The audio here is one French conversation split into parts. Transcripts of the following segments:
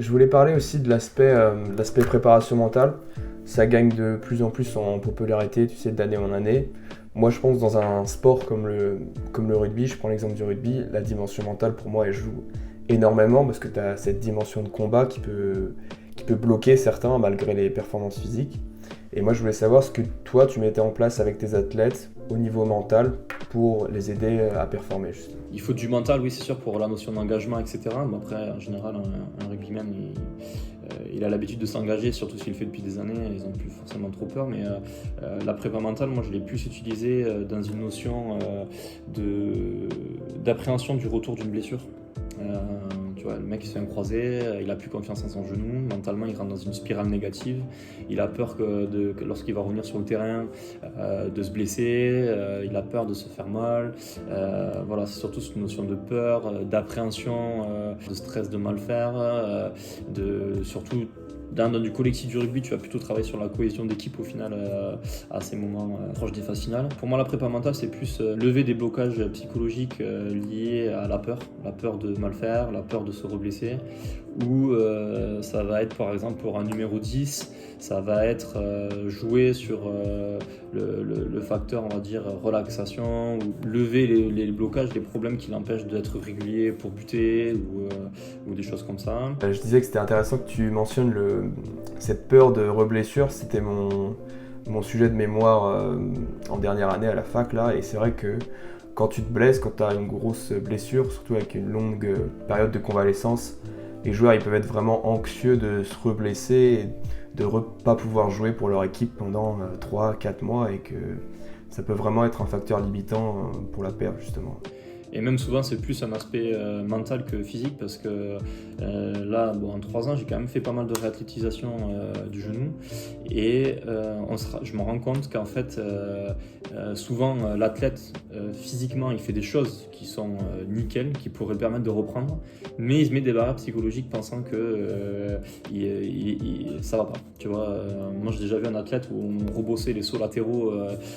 Je voulais parler aussi de l'aspect préparation mentale. Ça gagne de plus en plus en popularité, tu sais, d'année en année. Moi, je pense dans un sport comme le rugby, je prends l'exemple du rugby, la dimension mentale pour moi, elle joue énormément parce que tu as cette dimension de combat qui peut bloquer certains malgré les performances physiques. Et moi, je voulais savoir ce que toi, tu mettais en place avec tes athlètes au niveau mental pour les aider à performer, justement. Il faut du mental, oui, c'est sûr, pour la notion d'engagement, etc. Mais après, en général, un rugbyman, il a l'habitude de s'engager, surtout s'il le fait depuis des années, ils n'ont plus forcément trop peur. Mais la prépa mentale, moi, je l'ai plus utilisée dans une notion d'appréhension du retour d'une blessure. Euh, Tu vois, le mec il se fait un croisé, il a plus confiance en son genou, mentalement il rentre dans une spirale négative, il a peur que lorsqu'il va revenir sur le terrain de se blesser, il a peur de se faire mal. Voilà, c'est surtout cette notion de peur, d'appréhension, de stress de mal faire, surtout dans du collectif du rugby, tu vas plutôt travailler sur la cohésion d'équipe au final à ces moments proches des phases finales. Pour moi, la prépa mentale, c'est plus lever des blocages psychologiques liés à la peur de mal faire, la peur de se reblesser, ou ça va être par exemple pour un numéro 10, ça va être jouer sur le facteur, on va dire, relaxation, ou lever les blocages, les problèmes qui l'empêchent d'être régulier pour buter, ou des choses comme ça. Je disais que c'était intéressant que tu mentionnes cette peur de reblessure. C'était mon sujet de mémoire en dernière année à la fac là, et c'est vrai que quand tu te blesses, quand tu as une grosse blessure, surtout avec une longue période de convalescence, les joueurs ils peuvent être vraiment anxieux de se reblesser et de ne pas pouvoir jouer pour leur équipe pendant 3-4 mois, et que ça peut vraiment être un facteur limitant pour la perte justement. Et même souvent, c'est plus un aspect mental que physique parce que là, bon, en 3 ans, j'ai quand même fait pas mal de réathlétisation du genou. Et je me rends compte qu'en fait, souvent, l'athlète, physiquement, il fait des choses qui sont nickel, qui pourraient le permettre de reprendre. Mais il se met des barrières psychologiques pensant que ça va pas. Tu vois, moi, j'ai déjà vu un athlète où on rebossait les sauts latéraux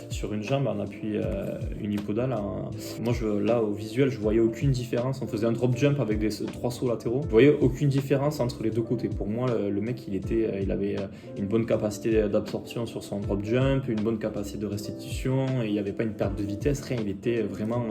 sur une jambe en appui unipodal. Moi, là, au visuel, je voyais aucune différence. On faisait un drop jump avec 3 sauts latéraux. Je voyais aucune différence entre les deux côtés. Pour moi, le mec, il avait une bonne capacité d'absorption sur son drop jump, une bonne capacité de restitution, et il n'y avait pas une perte de vitesse, rien. Il était vraiment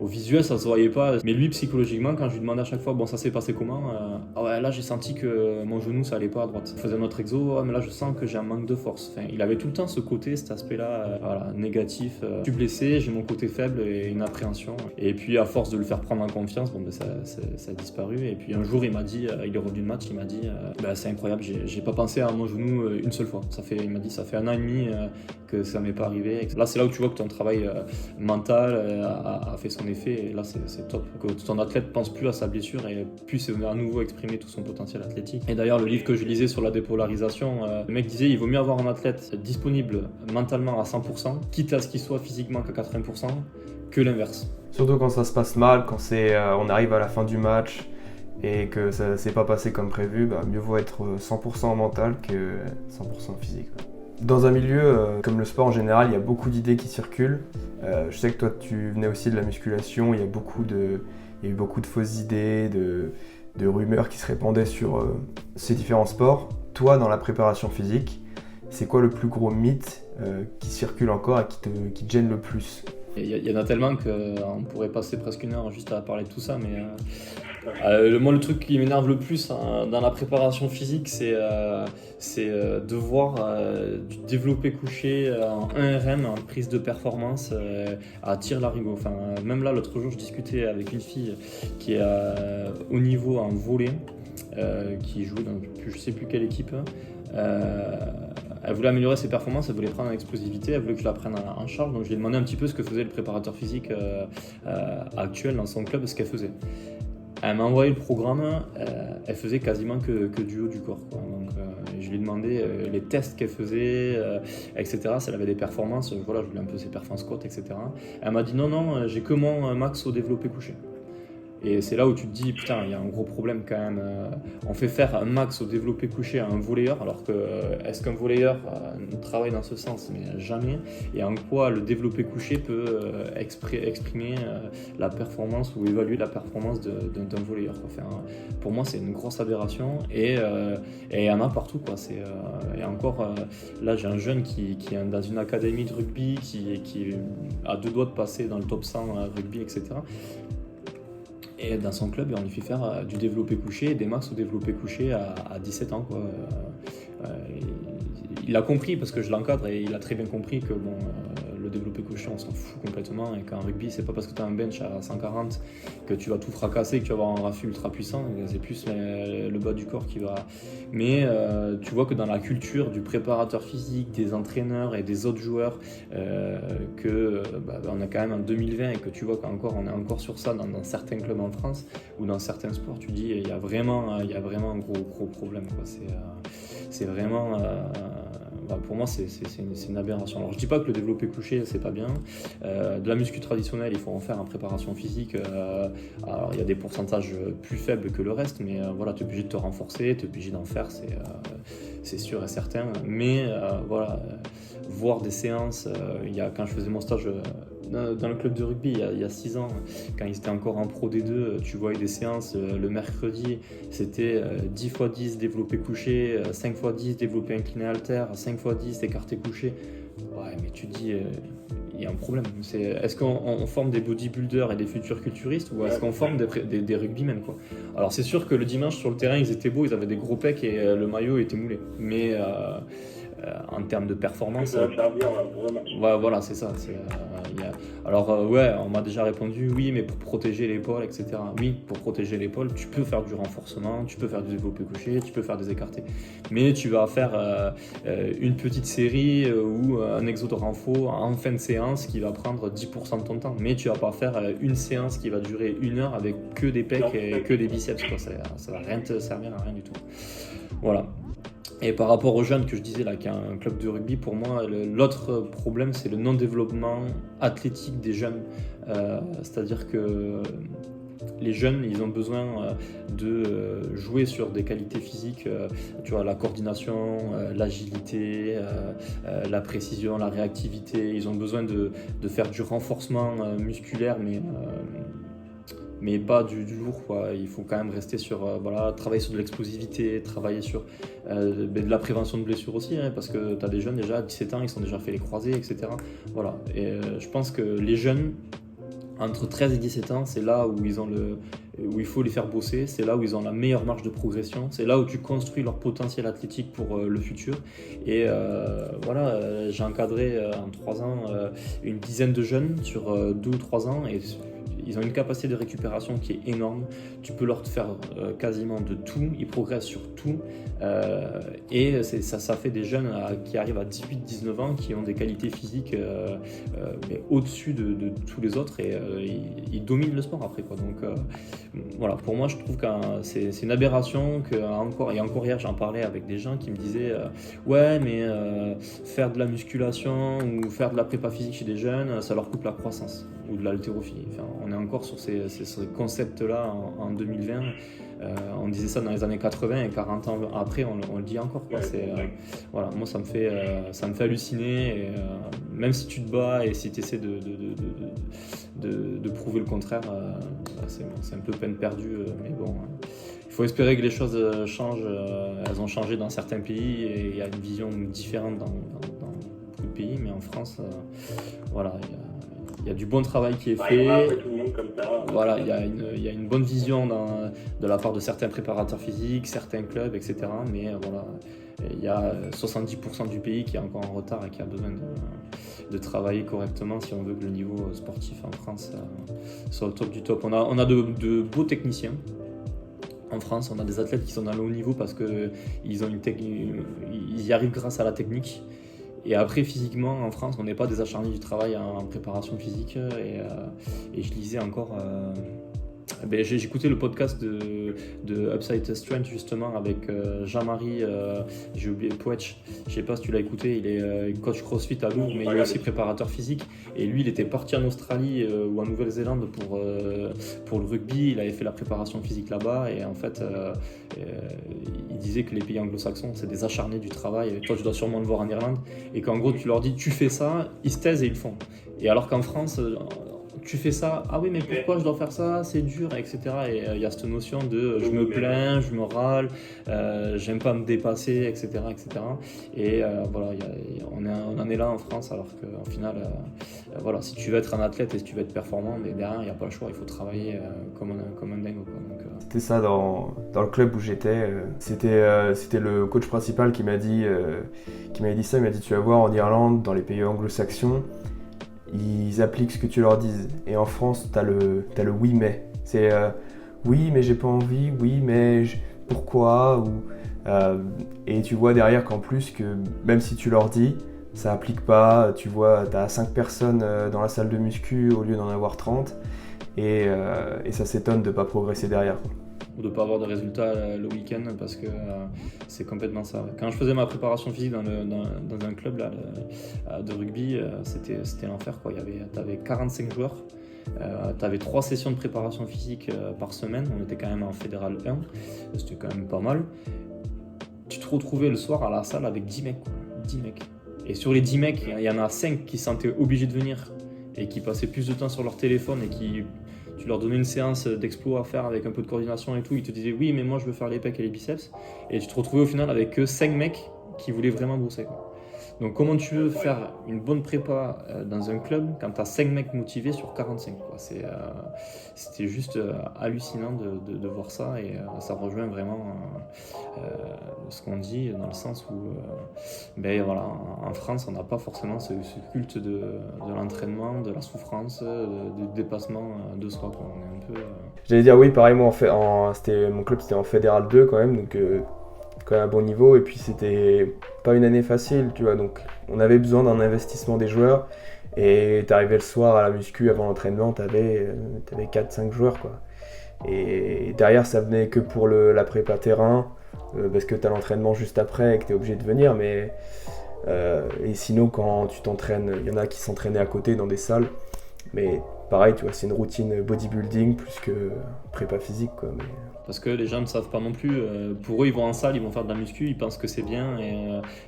au visuel, ça se voyait pas. Mais lui, psychologiquement, quand je lui demandais à chaque fois, bon, ça s'est passé comment, ah ouais, là, j'ai senti que mon genou, ça allait pas à droite. Il faisait un autre exo, mais là, je sens que j'ai un manque de force. Enfin, il avait tout le temps ce côté, cet aspect-là, voilà, négatif. Je suis blessé, j'ai mon côté faible et une appréhension. Et puis, à force de le faire prendre en confiance, bon, ben, ça a disparu. Et puis, un jour, il m'a dit, il est revenu de match, il m'a dit, ben, c'est incroyable, j'ai pas pensé à mon genou une seule fois. Il m'a dit, ça fait 1 an et demi que ça m'est pas arrivé. Là, c'est là où tu vois que ton travail mental a fait son effet, et là c'est top. Que ton athlète pense plus à sa blessure et puisse à nouveau exprimer tout son potentiel athlétique. Et d'ailleurs, le livre que je lisais sur la dépolarisation, le mec disait il vaut mieux avoir un athlète disponible mentalement à 100%, quitte à ce qu'il soit physiquement qu'à 80%, que l'inverse. Surtout quand ça se passe mal, quand on arrive à la fin du match et que ça ne s'est pas passé comme prévu, mieux vaut être 100% mental que 100% physique. Dans un milieu comme le sport en général, il y a beaucoup d'idées qui circulent. Je sais que toi tu venais aussi de la musculation, il y a eu beaucoup de fausses idées, de rumeurs qui se répandaient sur ces différents sports. Toi, dans la préparation physique, c'est quoi le plus gros mythe qui circule encore et qui te gêne le plus ? Il y en a tellement qu'on pourrait passer presque 1 heure juste à parler de tout ça, mais moi, le truc qui m'énerve le plus dans la préparation physique, c'est de voir du développé couché en 1RM, en prise de performance, à tir-larigot. Enfin, même là, l'autre jour, je discutais avec une fille qui est au niveau en volley, qui joue dans je sais plus quelle équipe. Elle voulait améliorer ses performances, elle voulait prendre en explosivité, elle voulait que je la prenne en charge. Donc je lui ai demandé un petit peu ce que faisait le préparateur physique actuel dans son club, ce qu'elle faisait. Elle m'a envoyé le programme, elle faisait quasiment que du haut du corps, quoi. Donc je lui ai demandé les tests qu'elle faisait, etc. Si elle avait des performances, voilà, je voulais un peu ses performances squat, etc. Elle m'a dit non, j'ai que mon max au développé couché. Et c'est là où tu te dis, putain, il y a un gros problème quand même. On fait faire un max au développé couché à un volleyeur, alors que est-ce qu'un volleyeur travaille dans ce sens? Mais jamais. Et en quoi le développé couché peut exprimer la performance ou évaluer la performance d'un volleyeur, quoi. Enfin, pour moi, c'est une grosse aberration et il y en a partout, quoi. Et encore, là, j'ai un jeune qui est dans une académie de rugby, qui a 2 doigts de passer dans le top 100 rugby, etc. Et dans son club, on lui fait faire du développé couché, des max au développé couché à 17 ans, quoi. Il l'a compris parce que je l'encadre et il a très bien compris que bon, le développé couché, on s'en fout complètement, et qu'en rugby, c'est pas parce que tu as un bench à 140 que tu vas tout fracasser, que tu vas avoir un raffut ultra puissant. C'est plus le bas du corps qui va. Mais tu vois que dans la culture du préparateur physique, des entraîneurs et des autres joueurs, on est quand même en 2020 et que tu vois qu'encore on est encore sur ça dans certains clubs en France ou dans certains sports, tu dis il y a vraiment un gros problème, quoi. C'est vraiment pour moi c'est une aberration. Alors je dis pas que le développé couché c'est pas bien, de la muscu traditionnelle il faut en faire en préparation physique, alors il y a des pourcentages plus faibles que le reste, mais voilà, tu es obligé de te renforcer, tu es obligé d'en faire, c'est sûr et certain, mais voir des séances, quand je faisais mon stage dans le club de rugby il y a 6 ans, quand ils étaient encore en Pro D2, tu voyais des séances le mercredi, c'était 10 x 10 développé couché, 5 x 10 développé incliné haltère, 5 x 10 écarté couché. Ouais, mais tu dis, il y a un problème. Est-ce qu'on forme des bodybuilders et des futurs culturistes, ou est-ce qu'on forme des rugbymen, quoi? Alors c'est sûr que le dimanche sur le terrain ils étaient beaux, ils avaient des gros pecs et le maillot était moulé, mais en termes de performance, voilà, c'est ça. Alors on m'a déjà répondu oui, mais pour protéger l'épaule, etc. Oui, pour protéger l'épaule, tu peux faire du renforcement, tu peux faire du développé couché, tu peux faire des écartés, mais tu vas faire une petite série ou un exo de renfort en fin de séance qui va prendre 10% de ton temps, mais tu vas pas faire une séance qui va durer 1 heure avec que des pecs et que des biceps, quoi. Ça va rien te servir à rien du tout. Voilà. Et par rapport aux jeunes que je disais là, qui a un club de rugby, pour moi, l'autre problème, c'est le non-développement athlétique des jeunes. C'est-à-dire que les jeunes, ils ont besoin de jouer sur des qualités physiques, tu vois, la coordination, l'agilité, la précision, la réactivité. Ils ont besoin de faire du renforcement musculaire, mais pas du lourd, quoi. Il faut quand même rester sur travailler sur de l'explosivité, travailler sur de la prévention de blessures aussi, hein, parce que tu as des jeunes déjà à 17 ans, ils sont déjà fait les croisés, etc. Voilà. Et je pense que les jeunes entre 13 et 17 ans, c'est là où où il faut les faire bosser, c'est là où ils ont la meilleure marge de progression, c'est là où tu construis leur potentiel athlétique pour le futur. Et j'ai encadré en 3 ans une dizaine de jeunes sur 2 ou 3 ans, et ils ont une capacité de récupération qui est énorme. Tu peux leur faire quasiment de tout, ils progressent sur tout, et ça fait des jeunes qui arrivent à 18-19 ans qui ont des qualités physiques mais au-dessus de tous les autres, et ils dominent le sport après, quoi. Donc voilà, pour moi je trouve que c'est une aberration et encore hier j'en parlais avec des gens qui me disaient ouais, mais faire de la musculation ou faire de la prépa physique chez des jeunes, ça leur coupe la croissance, ou de l'haltérophilie. Enfin, on est encore sur ces concepts-là en 2020. On disait ça dans les années 80 et 40 ans après, on le dit encore, quoi. Voilà, moi ça me fait halluciner. Et, même si tu te bats et si tu essaies de prouver le contraire, c'est un peu peine perdue. Mais bon, il faut espérer que les choses changent. Elles ont changé dans certains pays et il y a une vision différente dans beaucoup de pays, mais en France, voilà. Il y a du bon travail qui est fait. Voilà, il y a une bonne vision de la part de certains préparateurs physiques, certains clubs, etc. Mais voilà, il y a 70% du pays qui est encore en retard et qui a besoin de travailler correctement si on veut que le niveau sportif en France soit au top du top. On a de beaux techniciens. En France, on a des athlètes qui sont dans le haut niveau parce qu'ils y arrivent grâce à la technique. Et après, physiquement, en France, on n'est pas des acharnés du travail en préparation physique. Et je lisais encore J'ai écouté le podcast de Upside Strength justement avec Jean-Marie, j'ai oublié, Poetch. Je sais pas si tu l'as écouté, il est coach CrossFit à Louvres, mais il est aussi préparateur physique. Et lui, il était parti en Australie ou en Nouvelle-Zélande pour le rugby. Il avait fait la préparation physique là-bas et en fait, il disait que les pays anglo-saxons, c'est des acharnés du travail. Et toi, tu dois sûrement le voir en Irlande. Et qu'en gros, tu leur dis, tu fais ça, ils se taisent et ils le font. Et alors qu'en France, tu fais ça, ah oui mais pourquoi je dois faire ça, c'est dur, etc. Et il y a cette notion de je me plains, je me râle, j'aime pas me dépasser, etc. etc. Et voilà, on en est là en France alors qu'au final, voilà, si tu veux être un athlète et si tu veux être performant, mais derrière il n'y a pas le choix, il faut travailler comme un dingo. C'était ça dans le club où j'étais, c'était le coach principal qui m'a dit ça, il m'a dit tu vas voir en Irlande, dans les pays anglo-saxons, ils appliquent ce que tu leur dises. Et en France, t'as le oui mais. C'est oui mais j'ai pas envie, oui mais pourquoi et tu vois derrière qu'en plus que même si tu leur dis, ça applique pas. Tu vois, t'as 5 personnes dans la salle de muscu au lieu d'en avoir 30 et ça s'étonne de pas progresser derrière. Ou de ne pas avoir de résultats le week-end parce que c'est complètement ça. Quand je faisais ma préparation physique dans un club là, de rugby, c'était l'enfer, quoi. Tu avais 45 joueurs, tu avais 3 sessions de préparation physique par semaine, on était quand même en fédéral 1, c'était quand même pas mal. Tu te retrouvais le soir à la salle avec 10 mecs, quoi. 10 mecs. Et sur les 10 mecs, il y en a 5 qui se sentaient obligés de venir et qui passaient plus de temps sur leur téléphone et qui... Tu leur donnais une séance d'explo à faire avec un peu de coordination et tout, ils te disaient oui mais moi je veux faire les pecs et les biceps, et tu te retrouvais au final avec que 5 mecs qui voulaient vraiment bosser, quoi. Donc comment tu veux faire une bonne prépa dans un club quand tu as 5 mecs motivés sur 45, quoi. C'était juste hallucinant de voir ça, et ça rejoint vraiment ce qu'on dit dans le sens où voilà, en France on n'a pas forcément ce culte de l'entraînement, de la souffrance, du dépassement de soi, quoi. On est un peu, J'allais dire oui, pareil, moi mon club c'était en fédéral 2 quand même, donc quand même un bon niveau, et puis c'était pas une année facile, tu vois, donc on avait besoin d'un investissement des joueurs, et t'arrivais le soir à la muscu avant l'entraînement, t'avais 4-5 joueurs, quoi. Et derrière ça venait que pour la prépa terrain, parce que t'as l'entraînement juste après et que t'es obligé de venir, mais et sinon quand tu t'entraînes, il y en a qui s'entraînaient à côté dans des salles, mais pareil, tu vois, c'est une routine bodybuilding plus que prépa physique, quoi. Mais... Parce que les gens ne savent pas non plus. Pour eux, ils vont en salle, ils vont faire de la muscu, ils pensent que c'est bien et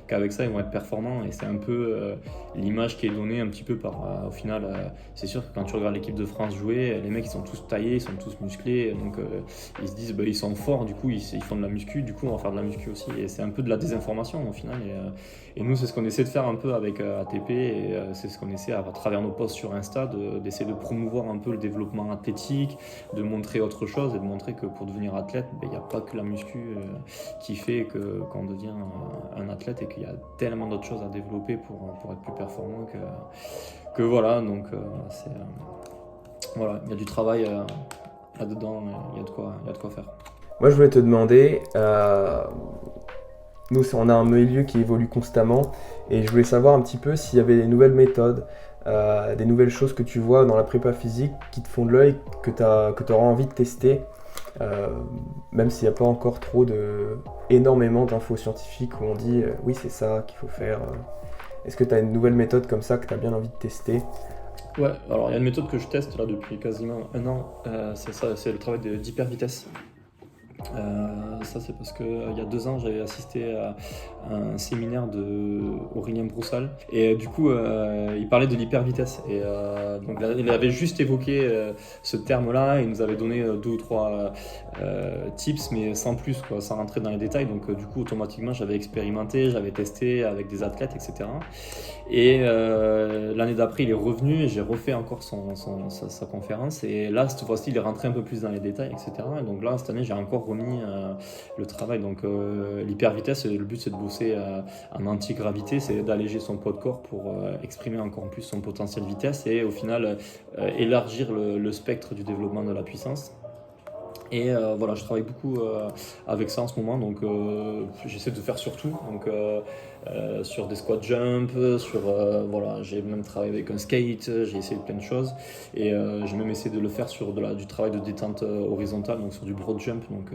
qu'avec ça, ils vont être performants. Et c'est un peu l'image qui est donnée un petit peu par... au final, c'est sûr que quand tu regardes l'équipe de France jouer, les mecs, ils sont tous taillés, ils sont tous musclés. Donc, ils se disent, ils sont forts, du coup, ils font de la muscu, du coup, on va faire de la muscu aussi. Et c'est un peu de la désinformation, au final. Et nous, c'est ce qu'on essaie de faire un peu avec ATP. Et c'est ce qu'on essaie, à travers nos posts sur Insta, d'essayer de promouvoir un peu le développement athlétique, de montrer autre chose et de montrer que pour devenir athlète, il n'y a pas que la muscu qui fait qu'on devient un athlète, et qu'il y a tellement d'autres choses à développer pour être plus performant que voilà. Donc voilà, il y a du travail là-dedans, il y a de quoi faire. Moi je voulais te demander, nous on a un milieu qui évolue constamment, et je voulais savoir un petit peu s'il y avait des nouvelles méthodes, des nouvelles choses que tu vois dans la prépa physique qui te font de l'œil, que tu auras envie de tester. Même s'il n'y a pas encore énormément d'infos scientifiques où on dit oui c'est ça qu'il faut faire. Est-ce que tu as une nouvelle méthode comme ça que tu as bien envie de tester? Ouais, alors il y a une méthode que je teste là depuis quasiment 1 an, c'est le travail d'hypervitesse. Ça c'est parce qu'il y a 2 ans j'avais assisté à un séminaire d'Aurélien Broussal, et du coup il parlait de l'hypervitesse, et donc il avait juste évoqué ce terme là, il nous avait donné 2 ou 3 tips mais sans plus, quoi, sans rentrer dans les détails. Donc du coup automatiquement j'avais expérimenté, j'avais testé avec des athlètes, etc. Et l'année d'après il est revenu et j'ai refait encore sa conférence, et là cette fois-ci il est rentré un peu plus dans les détails, etc. Et donc là cette année j'ai encore remis le travail. Donc l'hypervitesse, le but c'est de bosser en anti-gravité, c'est d'alléger son poids de corps pour exprimer encore plus son potentiel vitesse, et au final élargir le spectre du développement de la puissance. Et voilà, je travaille beaucoup avec ça en ce moment, donc j'essaie de faire surtout, donc sur des squat jump, voilà, j'ai même travaillé avec un skate, j'ai essayé plein de choses, et j'ai même essayé de le faire sur du travail de détente horizontale, donc sur du broad jump, donc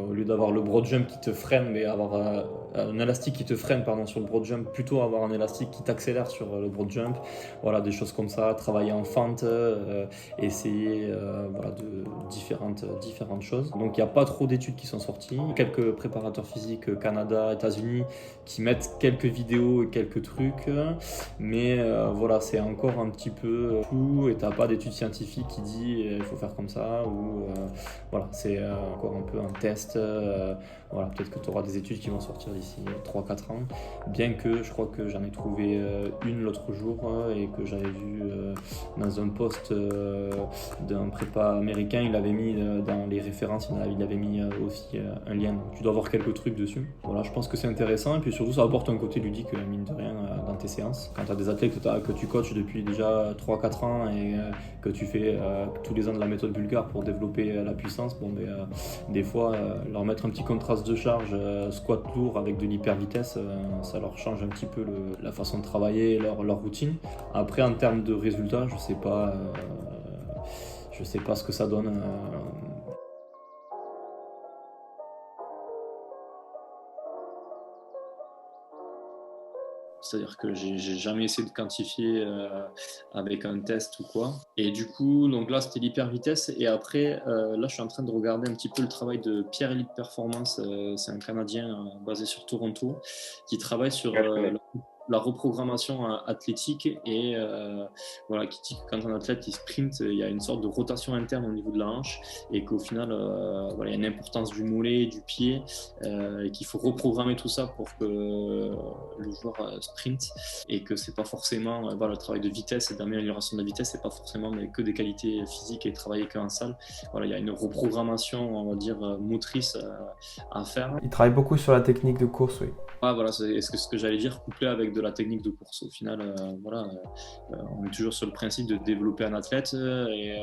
au lieu d'avoir le broad jump qui te freine, mais avoir un élastique qui te freine, pardon, sur le broad jump, plutôt avoir un élastique qui t'accélère sur le broad jump, voilà, des choses comme ça, travailler en fente, essayer voilà, de différentes choses. Donc il n'y a pas trop d'études qui sont sorties. Quelques préparateurs physiques Canada, États-Unis qui mettent quelques vidéos et quelques trucs, mais voilà, c'est encore un petit peu flou et tu n'as pas d'études scientifiques qui dit il faut faire comme ça ou voilà, c'est encore un peu un test. Voilà, peut-être que tu auras des études qui vont sortir d'ici 3-4 ans, bien que je crois que j'en ai trouvé une l'autre jour et que j'avais vu dans un post d'un prépa américain, il avait mis dans les références, il avait mis aussi un lien. Donc, tu dois avoir quelques trucs dessus. Voilà, je pense que c'est intéressant et puis surtout ça apporte un côté ludique, mine de rien, dans tes séances. Quand tu as des athlètes que tu coaches depuis déjà 3-4 ans et que tu fais tous les ans de la méthode bulgare pour développer la puissance, bon, des fois, leur mettre un petit contraste de charge, squat lourd avec de l'hyper vitesse, ça leur change un petit peu la façon de travailler, leur routine. Après, en termes de résultats, je sais pas ce que ça donne. C'est-à-dire que j'ai jamais essayé de quantifier avec un test ou quoi. Et du coup, donc là, c'était l'hyper vitesse. Et après, là, je suis en train de regarder un petit peu le travail de Pierre Elite Performance. C'est un Canadien basé sur Toronto qui travaille sur la reprogrammation athlétique et voilà, qui dit que quand un athlète il sprint, il y a une sorte de rotation interne au niveau de la hanche et qu'au final, voilà, il y a une importance du mollet, du pied et qu'il faut reprogrammer tout ça pour que le joueur sprint et que c'est pas forcément voilà, le travail de vitesse et d'amélioration de la vitesse, c'est pas forcément mais que des qualités physiques et travailler qu'en salle. Voilà, il y a une reprogrammation, on va dire, motrice à faire. Il travaille beaucoup sur la technique de course, oui. Ouais, voilà, c'est ce que j'allais dire, couplé avec de la technique de course. Au final, voilà, on est toujours sur le principe de développer un athlète et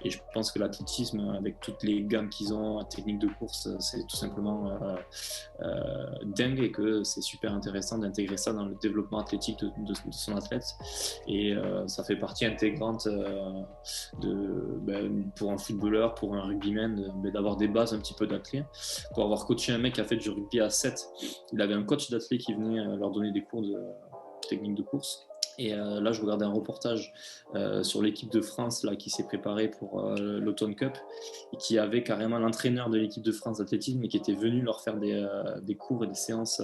je pense que l'athlétisme, avec toutes les gammes qu'ils ont, la technique de course, c'est tout simplement dingue et que c'est super intéressant d'intégrer ça dans le développement athlétique de son athlète. Et ça fait partie intégrante pour un footballeur, pour un rugbyman, d'avoir des bases un petit peu d'athlète. Pour avoir coaché un mec qui a fait du rugby à 7, il avait un coach d'athlète qui venait leur donner des cours de technique de course. Et là, je regardais un reportage sur l'équipe de France là, qui s'est préparée pour l'Automne Cup et qui avait carrément l'entraîneur de l'équipe de France d'athlétisme et qui était venu leur faire des cours et des séances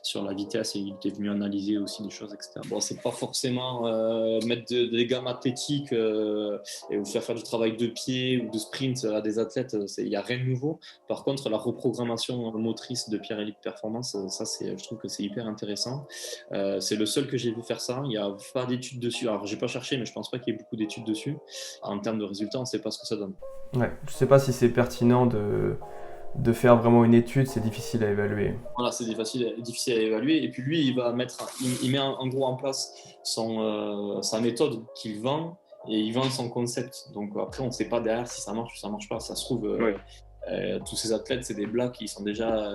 sur la vitesse et il était venu analyser aussi des choses, etc. Bon, c'est pas forcément mettre des gammes athlétiques et faire du travail de pied ou de sprint à des athlètes, il n'y a rien de nouveau. Par contre, la reprogrammation motrice de Pierre Elite Performance, ça, je trouve que c'est hyper intéressant. C'est le seul que j'ai vu faire ça. Il n'y a pas d'études dessus. Alors, j'ai pas cherché, mais je pense pas qu'il y ait beaucoup d'études dessus. En termes de résultats, on ne sait pas ce que ça donne. Ouais, je sais pas si c'est pertinent de faire vraiment une étude, c'est difficile à évaluer. Voilà, c'est difficile à évaluer. Et puis lui, il met en gros en place sa méthode qu'il vend et il vend son concept. Donc après, on ne sait pas derrière si ça marche ou ça marche pas. Ça se trouve, tous ces athlètes, c'est des blacks qui sont déjà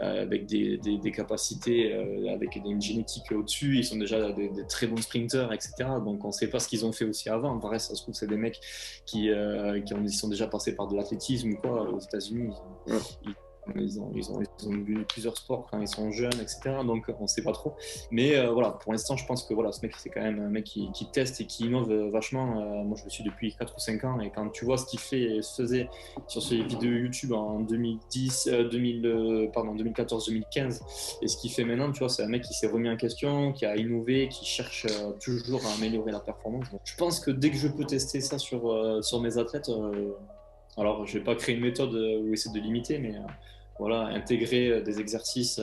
avec des capacités, avec une génétique au-dessus, ils sont déjà des très bons sprinteurs, etc. Donc on ne sait pas ce qu'ils ont fait aussi avant. Pareil, ça se trouve, c'est des mecs qui sont déjà passés par de l'athlétisme ou quoi aux États-Unis. Ils ont vu plusieurs sports quand ils sont jeunes, etc. Donc on ne sait pas trop. Mais voilà, pour l'instant, je pense que voilà, ce mec, c'est quand même un mec qui teste et qui innove vachement. Moi, je le suis depuis 4 ou 5 ans. Et quand tu vois ce qu'il fait et se faisait sur ses vidéos YouTube en 2014-2015 et ce qu'il fait maintenant, tu vois, c'est un mec qui s'est remis en question, qui a innové, qui cherche toujours à améliorer la performance. Donc, je pense que dès que je peux tester ça sur mes athlètes, alors je ne vais pas créer une méthode où essayer de limiter, mais voilà, intégrer des exercices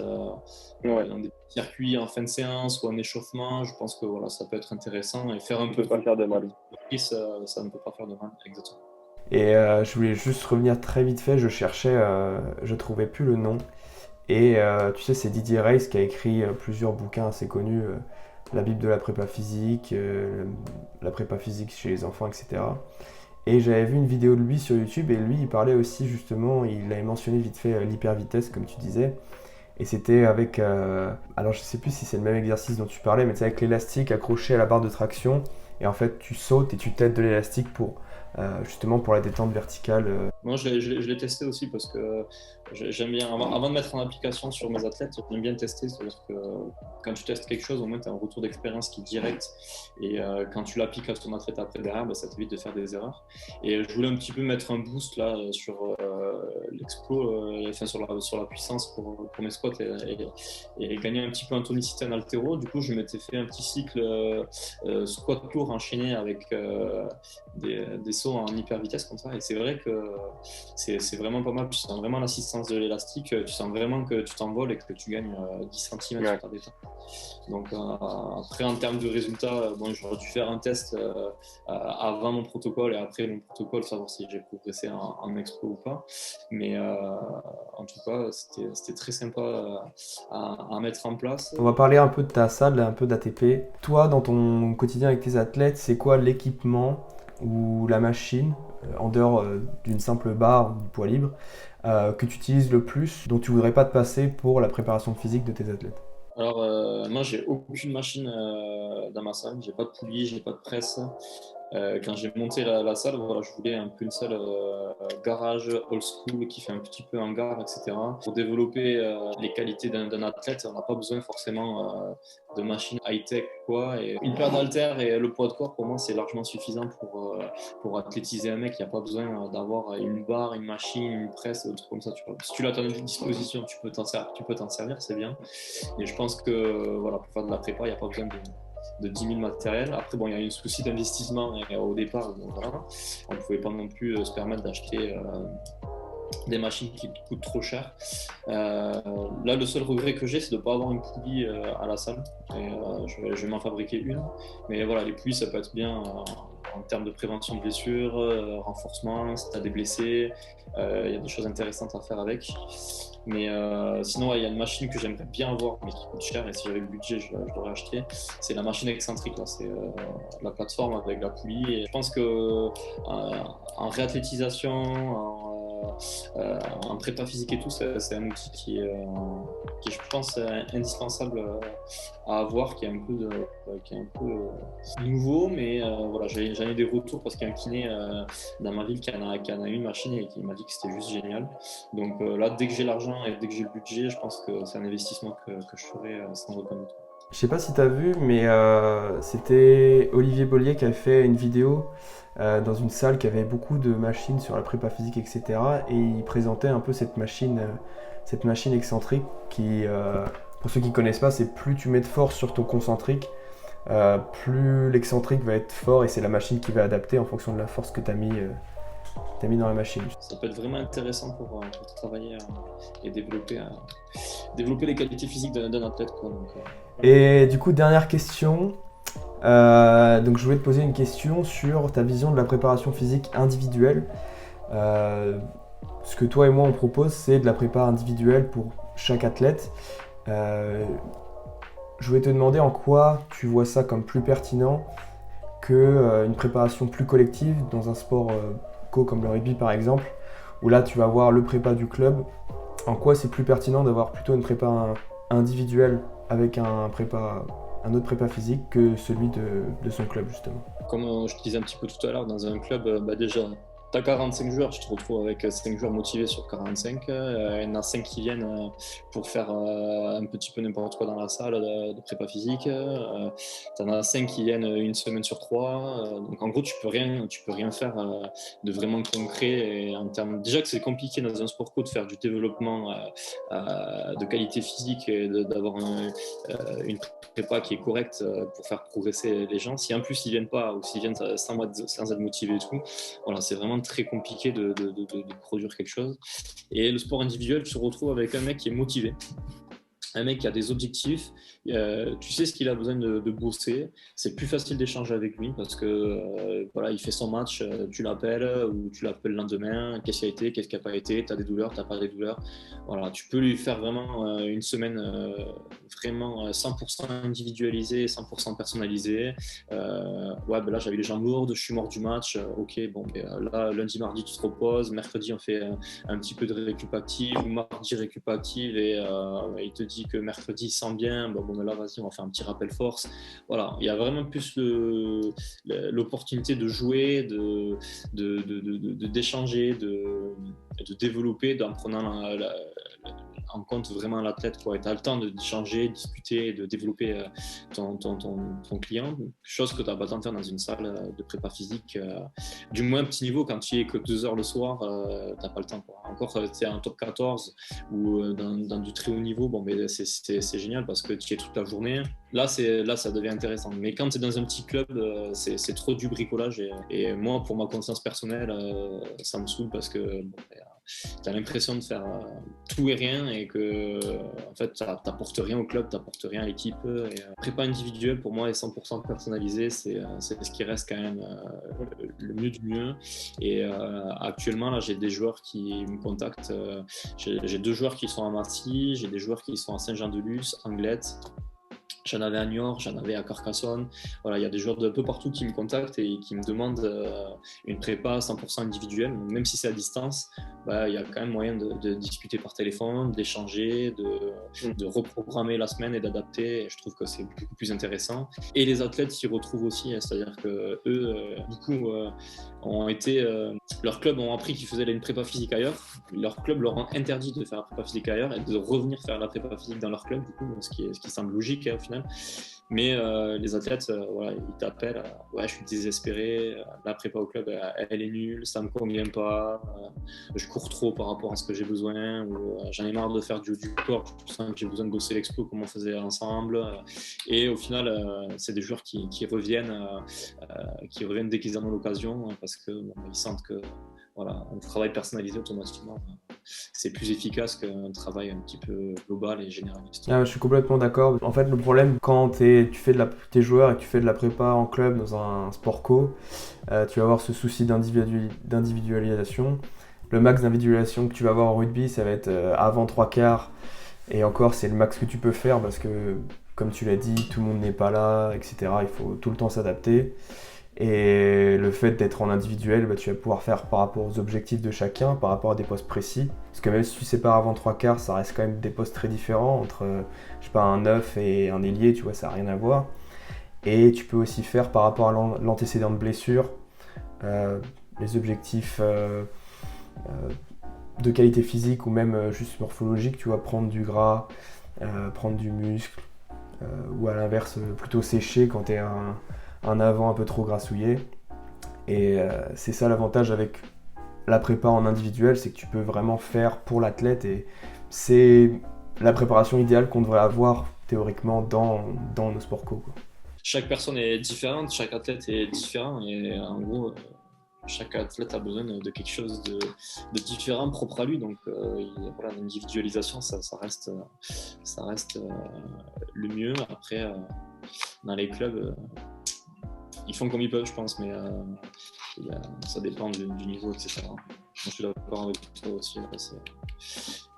dans des circuits en fin de séance ou en échauffement, je pense que voilà, ça peut être intéressant et faire un peu. Ça ne peut pas faire de mal. Ça ne peut pas faire de mal, exactement. Et je voulais juste revenir très vite fait, je cherchais, je trouvais plus le nom. Et tu sais, c'est Didier Reis qui a écrit plusieurs bouquins assez connus, la Bible de la prépa physique, la prépa physique chez les enfants, etc. Et j'avais vu une vidéo de lui sur YouTube et lui il parlait aussi justement, il avait mentionné vite fait l'hypervitesse comme tu disais. Et c'était avec, alors je sais plus si c'est le même exercice dont tu parlais, mais c'est avec l'élastique accroché à la barre de traction. Et en fait tu sautes et tu t'aides de l'élastique pour justement pour la détente verticale. Moi, je l'ai testé aussi parce que j'aime bien, avant de mettre en application sur mes athlètes, j'aime bien tester. C'est-à-dire que quand tu testes quelque chose, au moins tu as un retour d'expérience qui est direct. Et quand tu l'appliques à ton athlète après derrière, bah, ça t'évite de faire des erreurs. Et je voulais un petit peu mettre un boost là sur l'explo, enfin, sur la puissance pour mes squats et gagner un petit peu en tonicité en haltéro. Du coup, je m'étais fait un petit cycle squat lourd enchaîné avec des sauts en hyper vitesse comme ça. Et c'est vrai que c'est vraiment pas mal. Tu sens vraiment l'assistance de l'élastique. Tu sens vraiment que tu t'envoles et que tu gagnes 10 cm sur ta détente. Donc après, en termes de résultats, bon, j'aurais dû faire un test avant mon protocole et après mon protocole, savoir si j'ai progressé en expo ou pas. Mais en tout cas, c'était très sympa à mettre en place. On va parler un peu de ta salle, un peu d'ATP. Toi, dans ton quotidien avec tes athlètes, c'est quoi l'équipement ou la machine, en dehors d'une simple barre ou du poids libre, que tu utilises le plus, dont tu voudrais pas te passer pour la préparation physique de tes athlètes? Alors, moi, j'ai aucune machine dans ma salle. J'ai pas de poulie, j'ai pas de presse. Quand j'ai monté la salle, voilà, je voulais un peu une salle garage old school qui fait un petit peu hangar, etc. Pour développer les qualités d'un athlète, on n'a pas besoin forcément de machines high-tech quoi. Et une paire d'haltères et le poids de corps, pour moi, c'est largement suffisant pour athlétiser un mec. Il n'y a pas besoin d'avoir une barre, une machine, une presse, des trucs comme ça. Tu vois. Si tu l'as à ta disposition, tu peux t'en servir, c'est bien. Et je pense que voilà, pour faire de la prépa, il n'y a pas besoin de 10 000 matériels. Après, bon, il y a un souci d'investissement au départ. Donc, voilà. On ne pouvait pas non plus se permettre d'acheter des machines qui coûtent trop cher. Là, le seul regret que j'ai, c'est de ne pas avoir une poulie à la salle. Et, je vais m'en fabriquer une. Mais voilà, les poulies, ça peut être bien en termes de prévention de blessures, renforcement, si tu as des blessés. Il y a des choses intéressantes à faire avec. Mais sinon, il y a une machine que j'aimerais bien avoir, mais qui coûte cher. Et si j'avais le budget, je l'aurais acheté. C'est la machine excentrique. Là. C'est la plateforme avec la poulie. Et je pense que en réathlétisation, en prépa physique et tout, c'est un outil qui est, je pense, indispensable à avoir, qui est un peu nouveau, mais voilà, j'en ai des retours parce qu'il y a un kiné dans ma ville qui en a une machine et qui m'a dit que c'était juste génial. Donc là, dès que j'ai l'argent et dès que j'ai le budget, je pense que c'est un investissement que je ferai sans aucun doute. Je sais pas si tu as vu, mais c'était Olivier Bollier qui avait fait une vidéo dans une salle qui avait beaucoup de machines sur la prépa physique, etc. Et il présentait un peu cette machine excentrique qui, pour ceux qui ne connaissent pas, c'est plus tu mets de force sur ton concentrique, plus l'excentrique va être fort et c'est la machine qui va adapter en fonction de la force que tu as mis dans la machine. Ça peut être vraiment intéressant pour travailler et développer les qualités physiques d'un athlète. Quoi, donc, Et du coup, dernière question. Donc je voulais te poser une question sur ta vision de la préparation physique individuelle. Ce que toi et moi on propose, c'est de la prépa individuelle pour chaque athlète. Je voulais te demander en quoi tu vois ça comme plus pertinent que une préparation plus collective dans un sport co comme le rugby par exemple, où là tu vas avoir le prépa du club. En quoi c'est plus pertinent d'avoir plutôt une prépa individuelle avec un autre prépa physique que celui de son club justement? Comme je te disais un petit peu tout à l'heure, dans un club, déjà, tu as 45 joueurs, tu te retrouves avec 5 joueurs motivés sur 45. Il y en a 5 qui viennent pour faire un petit peu n'importe quoi dans la salle de prépa physique. Tu en as 5 qui viennent une semaine sur 3. Donc en gros, tu peux rien faire de vraiment concret. Et en termes, déjà que c'est compliqué dans un sport co de faire du développement de qualité physique et d'avoir une prépa qui est correcte pour faire progresser les gens. Si en plus ils viennent pas ou s'ils viennent sans être motivés et tout, voilà, c'est vraiment très compliqué de produire quelque chose. Et le sport individuel, tu te retrouves avec un mec qui est motivé, un mec qui a des objectifs, tu sais ce qu'il a besoin de bosser, c'est plus facile d'échanger avec lui parce que voilà, il fait son match, tu l'appelles ou tu l'appelles le lendemain, qu'est-ce qui a été, qu'est-ce qui n'a pas été, tu as des douleurs, tu n'as pas des douleurs. Voilà, tu peux lui faire vraiment une semaine vraiment 100% individualisée, 100% personnalisée. Ouais, ben là j'avais les jambes lourdes, je suis mort du match, ok, bon, ben, là lundi, mardi tu te reposes, mercredi on fait un petit peu de récup active, ou mardi récup active et il te dit que mercredi il sent bien, bon là vas-y on va faire un petit rappel force. Voilà, il y a vraiment plus l'opportunité de jouer, d'échanger, de développer en prenant en compte vraiment l'athlète, quoi. Et tu as le temps d'échanger, de discuter, de développer ton client, chose que tu n'as pas le temps de faire dans une salle de prépa physique, du moins petit niveau, quand tu es que 2 heures le soir, tu n'as pas le temps, quoi. Encore, tu es en top 14 ou dans du très haut niveau, bon, mais c'est génial parce que tu y es toute la journée. Là, ça devient intéressant. Mais quand tu es dans un petit club, c'est trop du bricolage. Et moi, pour ma conscience personnelle, ça me saoule parce que tu as l'impression de faire tout et rien et que en fait, tu n'apportes rien au club, tu n'apportes rien à l'équipe. Prépa individuelle, pour moi, est 100% personnalisée. C'est ce qui reste quand même le mieux du mieux. Et actuellement, là, j'ai des joueurs qui me contactent. J'ai 2 joueurs qui sont à Marty, j'ai des joueurs qui sont à Saint-Jean-de-Luz, Anglette. J'en avais à Niort, j'en avais à Carcassonne. Voilà, il y a des joueurs de peu partout qui me contactent et qui me demandent une prépa 100% individuelle. Donc, même si c'est à distance, il y a quand même moyen de discuter par téléphone, d'échanger, de reprogrammer la semaine et d'adapter. Et je trouve que c'est beaucoup plus intéressant. Et les athlètes s'y retrouvent aussi, c'est-à-dire que eux, beaucoup ont été, leurs clubs ont appris qu'ils faisaient une prépa physique ailleurs. Leur club leur a interdit de faire la prépa physique ailleurs et de revenir faire la prépa physique dans leur club, du coup, ce qui semble logique au final. Mais les athlètes, voilà, ils t'appellent, ouais, je suis désespéré, la prépa au club, elle est nulle, ça me convient pas, je cours trop par rapport à ce que j'ai besoin, ou j'en ai marre de faire du corps, je sens que j'ai besoin de bosser l'explo comme on faisait ensemble. Et au final, c'est des joueurs qui reviennent dès qu'ils en ont l'occasion, parce que ils sentent que voilà, un travail personnalisé automatiquement, c'est plus efficace qu'un travail un petit peu global et généraliste. Ah, je suis complètement d'accord. En fait, le problème, quand t'es joueur et que tu fais de la prépa en club dans un sport co, tu vas avoir ce souci d'individualisation. Le max d'individualisation que tu vas avoir en rugby, ça va être avant 3/4. Et encore, c'est le max que tu peux faire parce que, comme tu l'as dit, tout le monde n'est pas là, etc. Il faut tout le temps s'adapter. Et le fait d'être en individuel, tu vas pouvoir faire par rapport aux objectifs de chacun, par rapport à des postes précis. Parce que même si tu sépares avant 3/4, ça reste quand même des postes très différents entre, je sais pas, un 9 et un ailier, tu vois, ça n'a rien à voir. Et tu peux aussi faire par rapport à l'antécédent de blessure, les objectifs de qualité physique ou même juste morphologique, tu vois, prendre du gras, prendre du muscle, ou à l'inverse, plutôt sécher quand tu es un avant un peu trop grassouillé. Et c'est ça l'avantage avec la prépa en individuel, c'est que tu peux vraiment faire pour l'athlète et c'est la préparation idéale qu'on devrait avoir théoriquement dans nos sports co, quoi. Chaque personne est différente, chaque athlète est différent et en gros, chaque athlète a besoin de quelque chose de différent, propre à lui. Donc voilà, l'individualisation, ça reste le mieux. Après, dans les clubs, ils font comme ils peuvent, je pense, mais ça dépend du niveau, etc. Je suis d'accord avec toi aussi.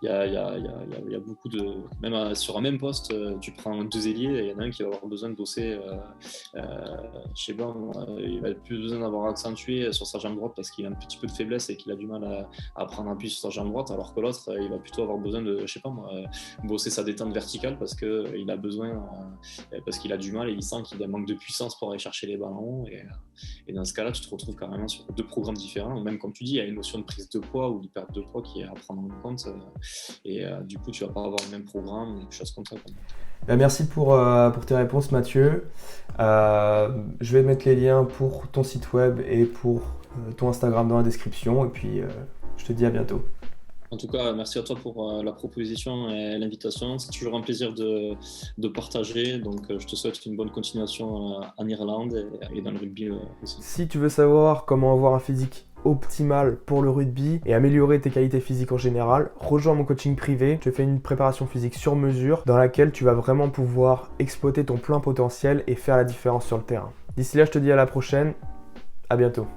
Il y a beaucoup de... Même sur un même poste, tu prends 2 ailiers et il y en a un qui va avoir besoin de bosser, je sais pas, il va plus besoin d'avoir accentué sur sa jambe droite parce qu'il a un petit peu de faiblesse et qu'il a du mal à prendre appui sur sa jambe droite, alors que l'autre, il va plutôt avoir besoin de, je sais pas moi, bosser sa détente verticale parce qu'il a besoin, parce qu'il a du mal et il sent qu'il a un manque de puissance pour aller chercher les ballons. Et dans ce cas-là, tu te retrouves carrément sur 2 programmes différents. Même comme tu dis, il y a une notion de prise de poids ou de perte de poids qui est à prendre en compte. Et du coup, tu vas pas avoir le même programme ou des choses comme ça. Merci pour tes réponses, Mathieu. Je vais mettre les liens pour ton site web et pour ton Instagram dans la description. Et puis, je te dis à bientôt. En tout cas, merci à toi pour la proposition et l'invitation. C'est toujours un plaisir de partager. Donc, je te souhaite une bonne continuation en Irlande et dans le rugby aussi. Si tu veux savoir comment avoir un physique optimale pour le rugby et améliorer tes qualités physiques en général, rejoins mon coaching privé. Je te fais une préparation physique sur mesure dans laquelle tu vas vraiment pouvoir exploiter ton plein potentiel et faire la différence sur le terrain. D'ici là, je te dis à la prochaine. À bientôt.